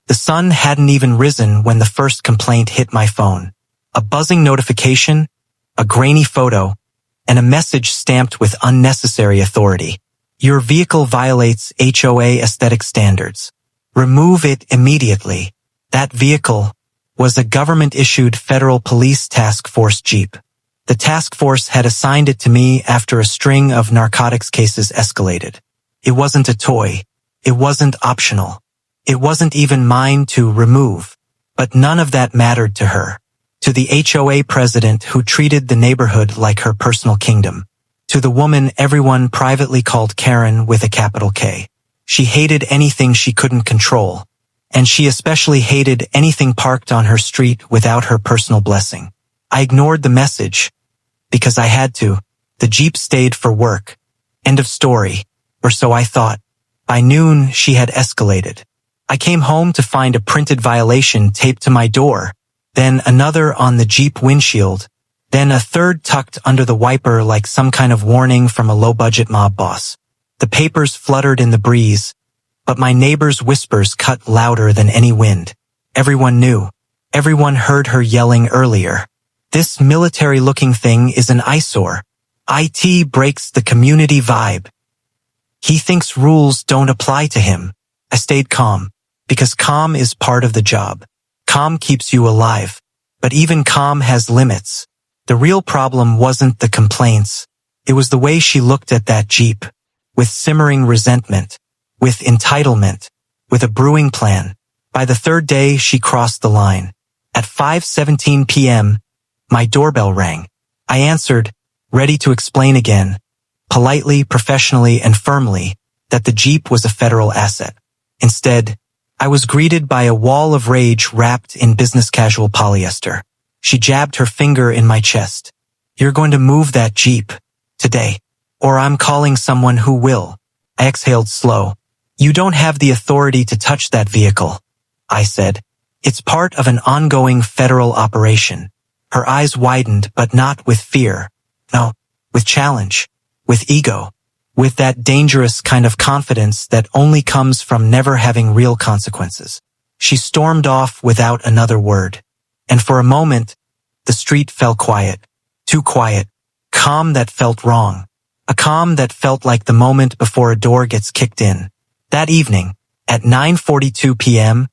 The sun hadn't even risen when the first complaint hit my phone. A buzzing notification, a grainy photo, and a message stamped with unnecessary authority. Your vehicle violates HOA aesthetic standards. Remove it immediately. That vehicle was a government-issued federal police task force Jeep. The task force had assigned it to me after a string of narcotics cases escalated. It wasn't a toy. It wasn't optional. It wasn't even mine to remove. But none of that mattered to her. To the HOA president who treated the neighborhood like her personal kingdom. To the woman everyone privately called Karen with a capital K. She hated anything she couldn't control. And she especially hated anything parked on her street without her personal blessing. I ignored the message. Because I had to. The Jeep stayed for work. End of story. Or so I thought. By noon, she had escalated. I came home to find a printed violation taped to my door, then another on the Jeep windshield, then a third tucked under the wiper like some kind of warning from a low-budget mob boss. The papers fluttered in the breeze, but my neighbor's whispers cut louder than any wind. Everyone knew. Everyone heard her yelling earlier. This military-looking thing is an eyesore. IT breaks the community vibe. He thinks rules don't apply to him. I stayed calm, because calm is part of the job. Calm keeps you alive. But even calm has limits. The real problem wasn't the complaints. It was the way she looked at that Jeep. With simmering resentment. With entitlement. With a brewing plan. By the third day, she crossed the line. At 5:17 p.m., my doorbell rang. I answered, ready to explain again, politely, professionally, and firmly, that the Jeep was a federal asset. Instead, I was greeted by a wall of rage wrapped in business-casual polyester. She jabbed her finger in my chest. You're going to move that Jeep. Today. Or I'm calling someone who will. I exhaled slow. You don't have the authority to touch that vehicle. I said. It's part of an ongoing federal operation. Her eyes widened, but not with fear. No, with challenge. With ego. With that dangerous kind of confidence that only comes from never having real consequences. She stormed off without another word. And for a moment, the street fell quiet. Too quiet. Calm that felt wrong. A calm that felt like the moment before a door gets kicked in. That evening, at 9:42 p.m.,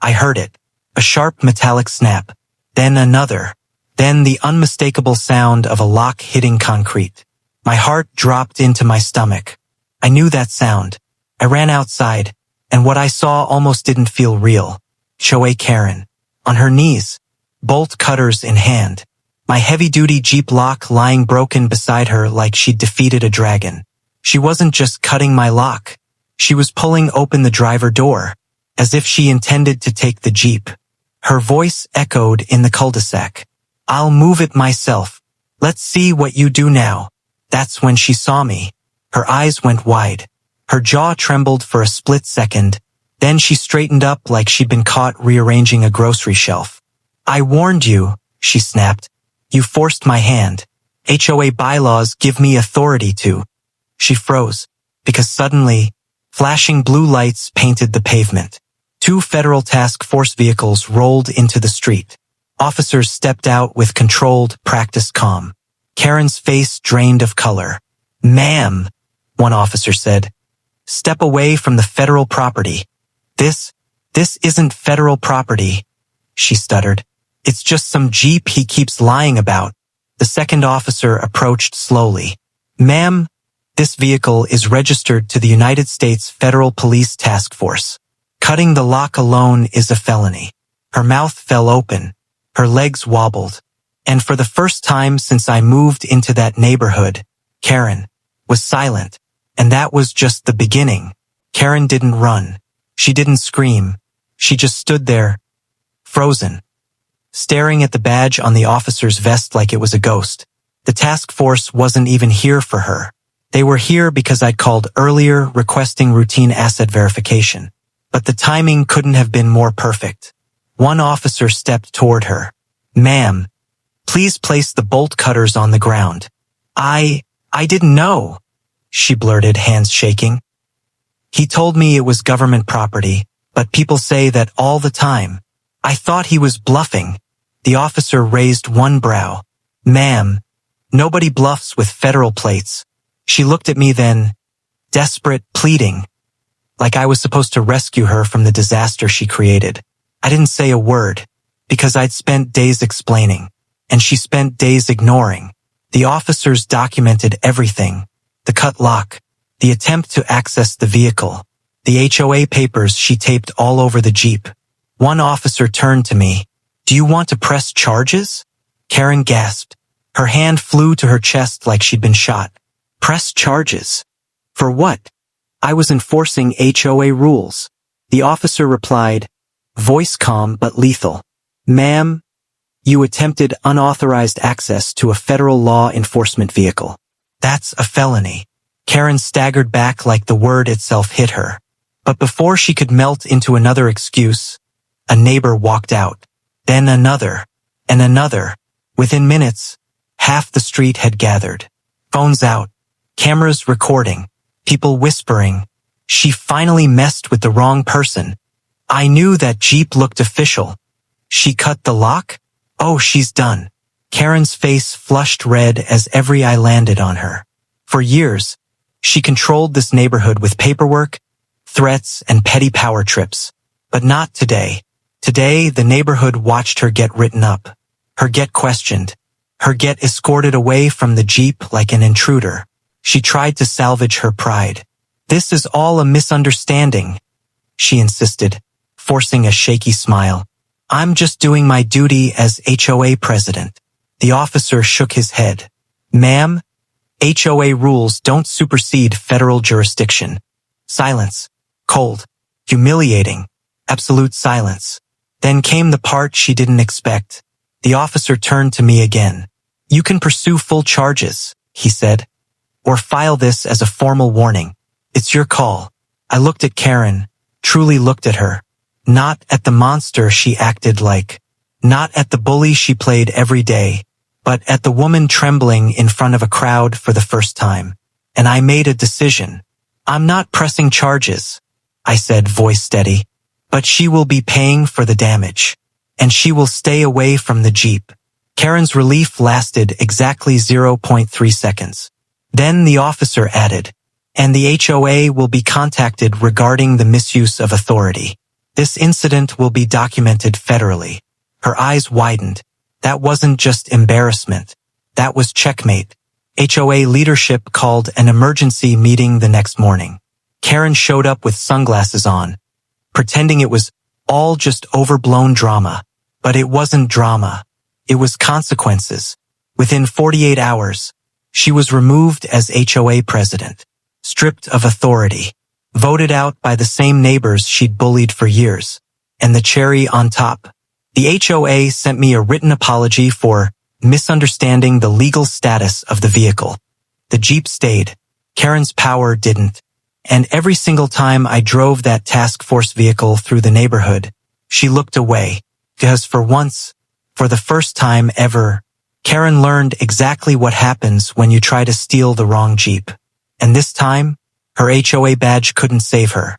I heard it. A sharp metallic snap. Then another. Then the unmistakable sound of a lock hitting concrete. My heart dropped into my stomach. I knew that sound. I ran outside, and what I saw almost didn't feel real. HOA Karen. On her knees. Bolt cutters in hand. My heavy-duty Jeep lock lying broken beside her like she'd defeated a dragon. She wasn't just cutting my lock. She was pulling open the driver door, as if she intended to take the Jeep. Her voice echoed in the cul-de-sac. I'll move it myself. Let's see what you do now. That's when she saw me. Her eyes went wide. Her jaw trembled for a split second. Then she straightened up like she'd been caught rearranging a grocery shelf. I warned you, she snapped. You forced my hand. HOA bylaws give me authority to. She froze, because suddenly, flashing blue lights painted the pavement. 2 federal task force vehicles rolled into the street. Officers stepped out with controlled, practiced calm. Karen's face drained of color. Ma'am, one officer said. Step away from the federal property. This isn't federal property, she stuttered. It's just some Jeep he keeps lying about. The second officer approached slowly. Ma'am, this vehicle is registered to the United States Federal Police Task Force. Cutting the lock alone is a felony. Her mouth fell open. Her legs wobbled. And for the first time since I moved into that neighborhood, Karen was silent. And that was just the beginning. Karen didn't run. She didn't scream. She just stood there, frozen, staring at the badge on the officer's vest like it was a ghost. The task force wasn't even here for her. They were here because I'd called earlier requesting routine asset verification. But the timing couldn't have been more perfect. One officer stepped toward her. Ma'am, please place the bolt cutters on the ground. I didn't know, she blurted, hands shaking. He told me it was government property, but people say that all the time. I thought he was bluffing. The officer raised one brow. Ma'am, nobody bluffs with federal plates. She looked at me then, desperate, pleading, like I was supposed to rescue her from the disaster she created. I didn't say a word, because I'd spent days explaining, and she spent days ignoring. The officers documented everything, the cut lock, the attempt to access the vehicle, the HOA papers she taped all over the Jeep. One officer turned to me. Do you want to press charges? Karen gasped. Her hand flew to her chest like she'd been shot. Press charges? For what? I was enforcing HOA rules. The officer replied, voice calm but lethal. Ma'am, you attempted unauthorized access to a federal law enforcement vehicle. That's a felony. Karen staggered back like the word itself hit her. But before she could melt into another excuse, a neighbor walked out. Then another, and another. Within minutes, half the street had gathered. Phones out, cameras recording, people whispering. She finally messed with the wrong person. I knew that Jeep looked official. She cut the lock? Oh, she's done. Karen's face flushed red as every eye landed on her. For years, she controlled this neighborhood with paperwork, threats, and petty power trips. But not today. Today, the neighborhood watched her get written up, her get questioned, her get escorted away from the Jeep like an intruder. She tried to salvage her pride. This is all a misunderstanding, she insisted, forcing a shaky smile. I'm just doing my duty as HOA president. The officer shook his head. Ma'am, HOA rules don't supersede federal jurisdiction. Silence. Cold. Humiliating. Absolute silence. Then came the part she didn't expect. The officer turned to me again. You can pursue full charges, he said, or file this as a formal warning. It's your call. I looked at Karen, truly looked at her. Not at the monster she acted like. Not at the bully she played every day, but at the woman trembling in front of a crowd for the first time. And I made a decision. I'm not pressing charges, I said, voice steady. But she will be paying for the damage. And she will stay away from the Jeep. Karen's relief lasted exactly 0.3 seconds. Then the officer added, and the HOA will be contacted regarding the misuse of authority. This incident will be documented federally. Her eyes widened. That wasn't just embarrassment. That was checkmate. HOA leadership called an emergency meeting the next morning. Karen showed up with sunglasses on, pretending it was all just overblown drama. But it wasn't drama. It was consequences. Within 48 hours, she was removed as HOA president, stripped of authority, voted out by the same neighbors she'd bullied for years. And the cherry on top, the HOA sent me a written apology for misunderstanding the legal status of the vehicle. The Jeep stayed. Karen's power didn't. And every single time I drove that task force vehicle through the neighborhood, she looked away. Because for once, for the first time ever, Karen learned exactly what happens when you try to steal the wrong Jeep. And this time, her HOA badge couldn't save her.